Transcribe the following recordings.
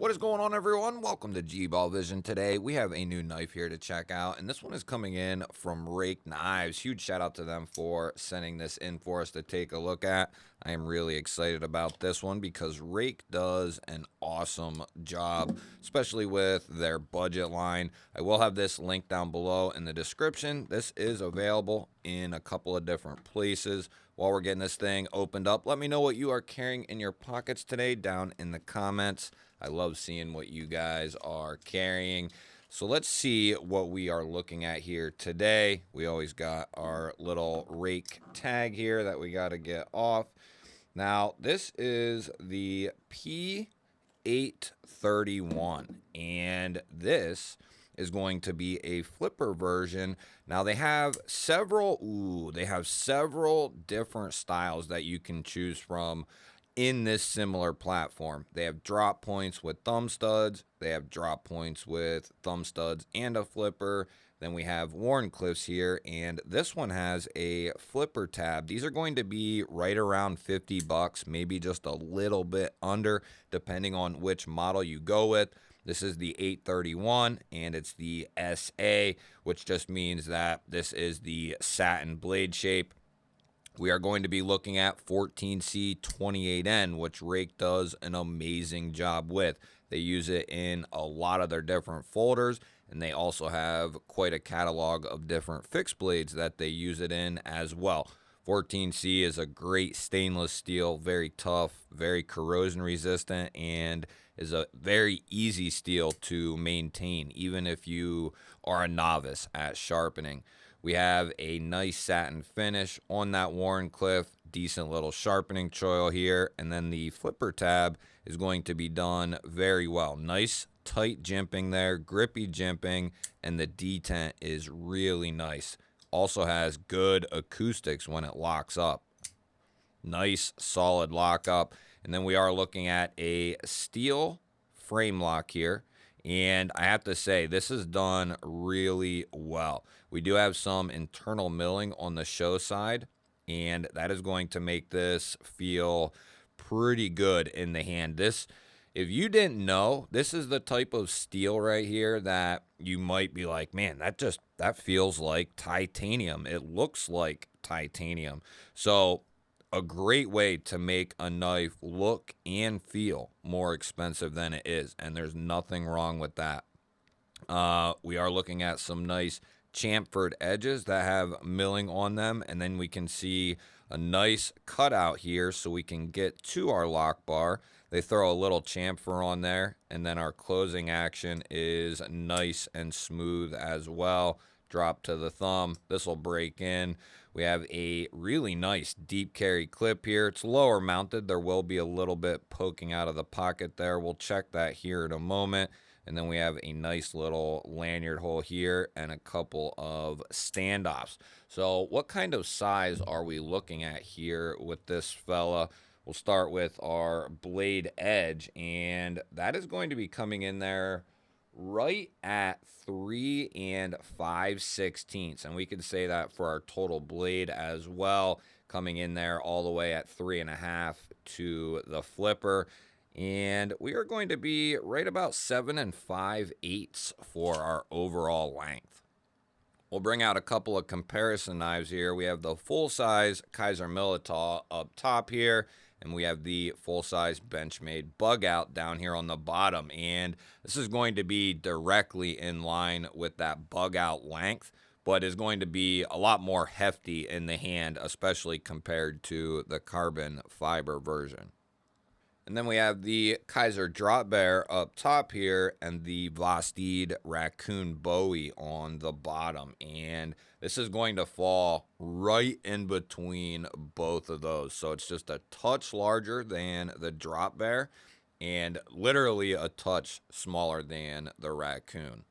What is going on, everyone? Welcome to G-Ball Vision. Today we have a new knife here to check out, and this one is coming in from Ruike Knives. Huge shout out to them for sending this in for us to take a look at. I am really excited about this one because Ruike does an awesome job, especially with their budget line. I will have this link down below in the description. This is available in a couple of different places. While we're getting this thing opened up, let me know what you are carrying in your pockets today down in the comments. I love seeing what you guys are carrying. So let's see what we are looking at here today. We always got our little Ruike tag here that we got to get off. Now, this is the P831, and this is going to be a flipper version. Now they have several different styles that you can choose from in this similar platform. They have drop points with thumb studs, they have drop points with thumb studs and a flipper. Then we have Wharncliffes here, and this one has a flipper tab. These are going to be right around 50 bucks, maybe just a little bit under, depending on which model you go with. This is the 831, and it's the SA, which just means that this is the satin blade shape. We are going to be looking at 14C28N, which Ruike does an amazing job with. They use it in a lot of their different folders, and they also have quite a catalog of different fixed blades that they use it in as well. 14C is a great stainless steel, very tough, very corrosion resistant, and is a very easy steel to maintain, even if you are a novice at sharpening. We have a nice satin finish on that Wharncliffe, decent little sharpening choil here, and then the flipper tab is going to be done very well. Nice tight jimping there, grippy jimping, and the detent is really nice. Also has good acoustics when it locks up. Nice solid lockup. And then we are looking at a steel frame lock here. And I have to say, this is done really well. We do have some internal milling on the show side, and that is going to make this feel pretty good in the hand. This, if you didn't know, this is the type of steel right here that you might be like, man, that feels like titanium. It looks like titanium. So a great way to make a knife look and feel more expensive than it is, and there's nothing wrong with that. We are looking at some nice chamfered edges that have milling on them, and then we can see a nice cutout here so we can get to our lock bar. They throw a little chamfer on there, and then our closing action is nice and smooth as well. Drop to the thumb. This will break in. We have a really nice deep carry clip here. It's lower mounted. There will be a little bit poking out of the pocket there. We'll check that here in a moment. And then we have a nice little lanyard hole here and a couple of standoffs. So what kind of size are we looking at here with this fella? We'll start with our blade edge, and that is going to be coming in there right at 3 5/16, and we could say that for our total blade as well, coming in there all the way at 3.5 to the flipper. And we are going to be right about 7 5/8 for our overall length. We'll bring out a couple of comparison knives here. We have the full-size Kaiser Militar up top here, and we have the full-size Benchmade Bug Out down here on the bottom. And this is going to be directly in line with that Bug Out length, but is going to be a lot more hefty in the hand, especially compared to the carbon fiber version. And then we have the Kaiser Drop Bear up top here and the Vostede Raccoon Bowie on the bottom. And this is going to fall right in between both of those. So it's just a touch larger than the Drop Bear and literally a touch smaller than the Raccoon.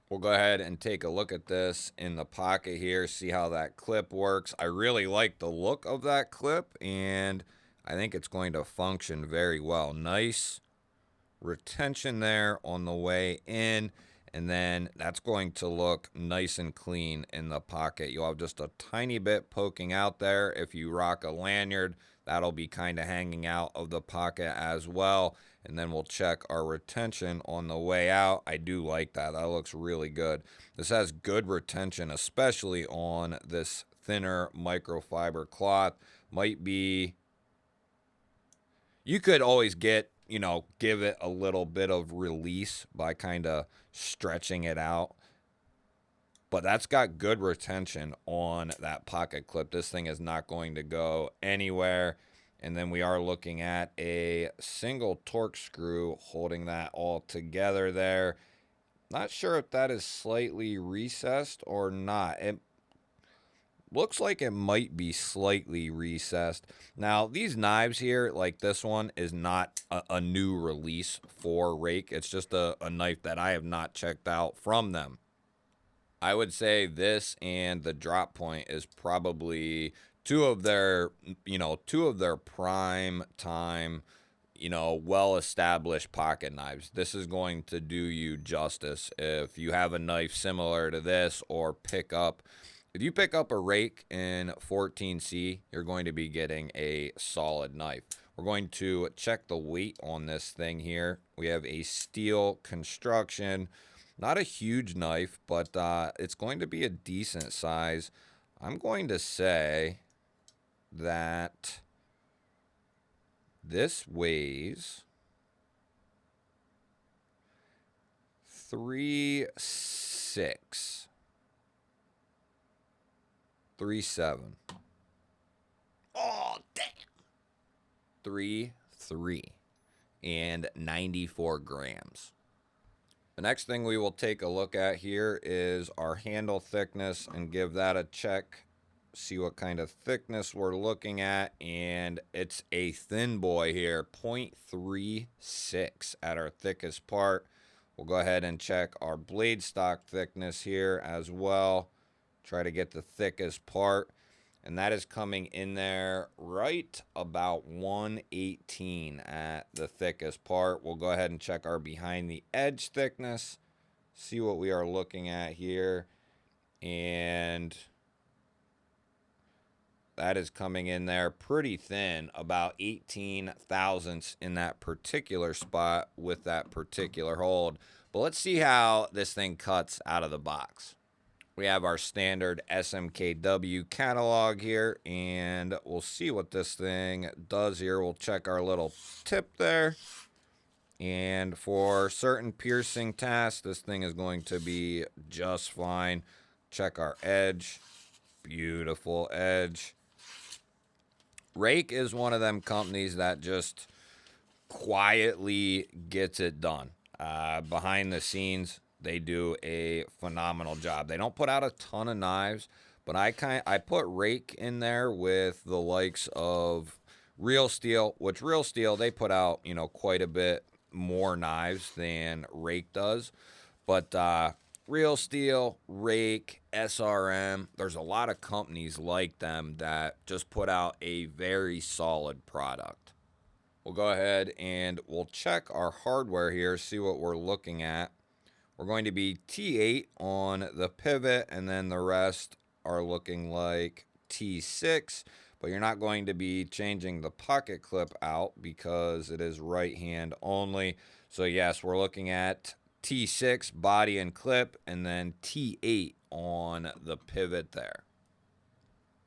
We'll go ahead and take a look at this in the pocket here, see how that clip works. I really like the look of that clip, and I think it's going to function very well. Nice retention there on the way in, and then that's going to look nice and clean in the pocket. You'll have just a tiny bit poking out there. If you rock a lanyard, That'll be kind of hanging out of the pocket as well. And then we'll check our retention on the way out. I do like that. That looks really good. This has good retention, especially on this thinner microfiber cloth. Might be, you could always get, give it a little bit of release by kind of stretching it out. But that's got good retention on that pocket clip. This thing is not going to go anywhere. And then we are looking at a single torque screw holding that all together there. Not sure if that is slightly recessed or not. It looks like it might be slightly recessed. Now, these knives here, like this one, is not a new release for Ruike. It's just a knife that I have not checked out from them. I would say this and the drop point is probably two of their prime time, well-established pocket knives. This is going to do you justice. If you have a knife similar to this, or if you pick up a Ruike in 14C, you're going to be getting a solid knife. We're going to check the weight on this thing here. We have a steel construction. Not a huge knife, but it's going to be a decent size. I'm going to say that this weighs 3.6, 3.7. Oh, damn. 3.3 and 94 grams. The next thing we will take a look at here is our handle thickness and give that a check. See what kind of thickness we're looking at. And it's a thin boy here, 0.36 at our thickest part. We'll go ahead and check our blade stock thickness here as well. Try to get the thickest part. And that is coming in there right about 118 at the thickest part. We'll go ahead and check our behind the edge thickness. See what we are looking at here. And that is coming in there pretty thin, about 18 thousandths in that particular spot with that particular hold. But let's see how this thing cuts out of the box. We have our standard SMKW catalog here, and we'll see what this thing does here. We'll check our little tip there. And for certain piercing tasks, this thing is going to be just fine. Check our edge. Beautiful edge. Ruike is one of them companies that just quietly gets it done. Behind the scenes, they do a phenomenal job. They don't put out a ton of knives, but I put Ruike in there with the likes of Real Steel, which Real Steel, they put out, quite a bit more knives than Ruike does. But Real Steel, Ruike, SRM, there's a lot of companies like them that just put out a very solid product. We'll go ahead and we'll check our hardware here, see what we're looking at. We're going to be T8 on the pivot, and then the rest are looking like T6, but you're not going to be changing the pocket clip out because it is right hand only. So yes, we're looking at T6 body and clip, and then T8 on the pivot there.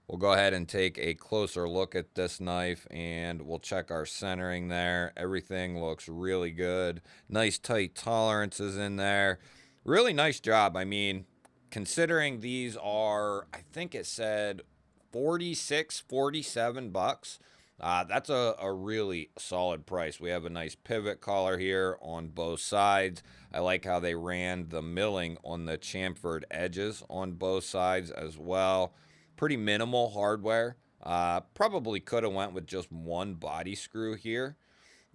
We'll go ahead and take a closer look at this knife, and we'll check our centering there. Everything looks really good. Nice tight tolerances in there. Really nice job. I mean, considering these are, I think it said 46, 47 bucks. That's a really solid price. We have a nice pivot collar here on both sides. I like how they ran the milling on the chamfered edges on both sides as well. Pretty minimal hardware. Probably could have went with just one body screw here,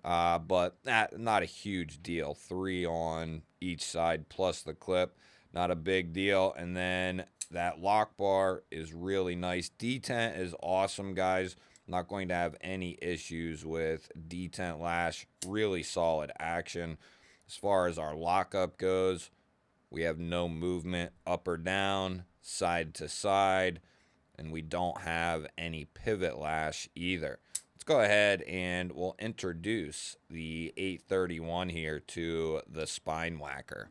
but not a huge deal. 3 on each side plus the clip, not a big deal. And then that lock bar is really nice. detent is awesome, guys. Not going to have any issues with detent lash. Really solid action. As far as our lockup goes, we have no movement up or down, side to side. And we don't have any pivot lash either. Let's go ahead and we'll introduce the 831 here to the spine whacker.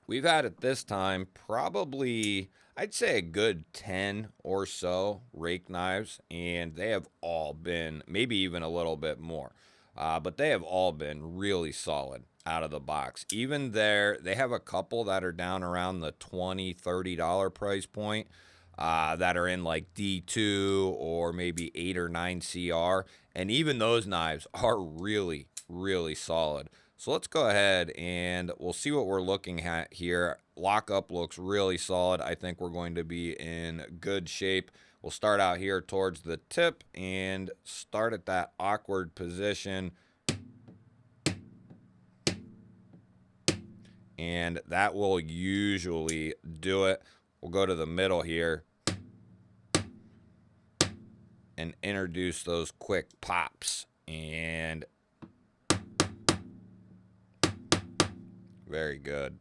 We've had it this time probably, I'd say, a good 10 or so rake knives, and they have all been, maybe even a little bit more, but they have all been really solid out of the box. Even there, they have a couple that are down around the $20, $30 price point, that are in like D2 or maybe 8 or 9 CR, and even those knives are really, really solid. So let's go ahead and we'll see what we're looking at here. Lockup looks really solid. I think we're going to be in good shape. We'll start out here towards the tip and start at that awkward position. And that will usually do it. We'll go to the middle here and introduce those quick pops. And very good.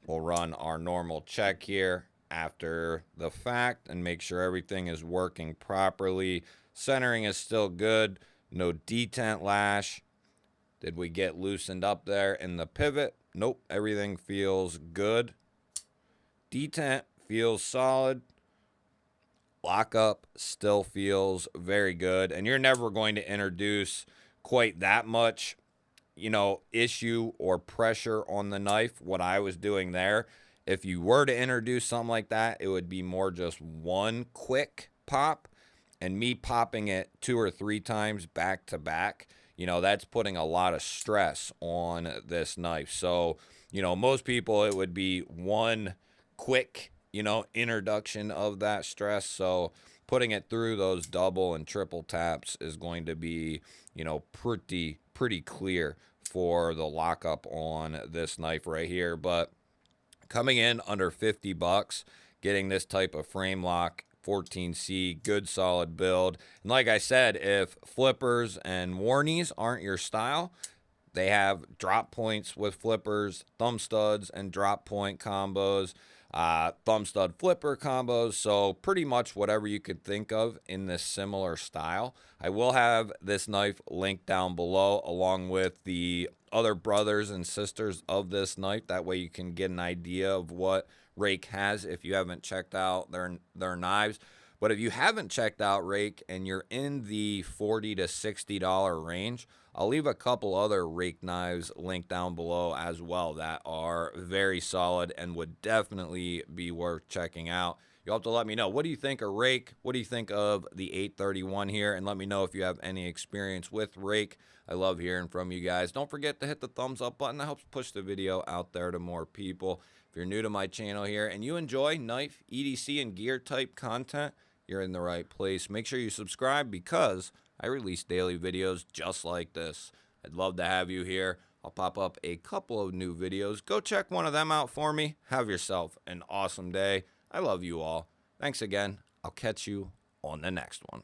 We'll run our normal check here after the fact and make sure everything is working properly. Centering is still good. No detent lash. Did we get loosened up there in the pivot? Nope, everything feels good. Detent feels solid. Lockup still feels very good. And you're never going to introduce quite that much, issue or pressure on the knife. What I was doing there, if you were to introduce something like that, it would be more just one quick pop, and me popping it 2 or 3 times back to back, that's putting a lot of stress on this knife. So, most people, it would be one quick, introduction of that stress. So putting it through those double and triple taps is going to be, pretty clear for the lockup on this knife right here. But coming in under 50 bucks, getting this type of frame lock, 14C, good solid build. And like I said, if flippers and warnies aren't your style, they have drop points with flippers, thumb studs and drop point combos, thumb stud flipper combos. So pretty much whatever you could think of in this similar style. I will have this knife linked down below along with the other brothers and sisters of this knife. That way you can get an idea of what Ruike has if you haven't checked out their knives. But if you haven't checked out Ruike and you're in the $40 to $60 range, I'll leave a couple other Ruike knives linked down below as well that are very solid and would definitely be worth checking out. You'll have to let me know, what do you think of Ruike? What do you think of the 831 here? And let me know if you have any experience with Ruike. I love hearing from you guys. Don't forget to hit the thumbs up button. That helps push the video out there to more people. If you're new to my channel here and you enjoy knife, EDC, and gear type content, you're in the right place. Make sure you subscribe because I release daily videos just like this. I'd love to have you here. I'll pop up a couple of new videos. Go check one of them out for me. Have yourself an awesome day. I love you all. Thanks again. I'll catch you on the next one.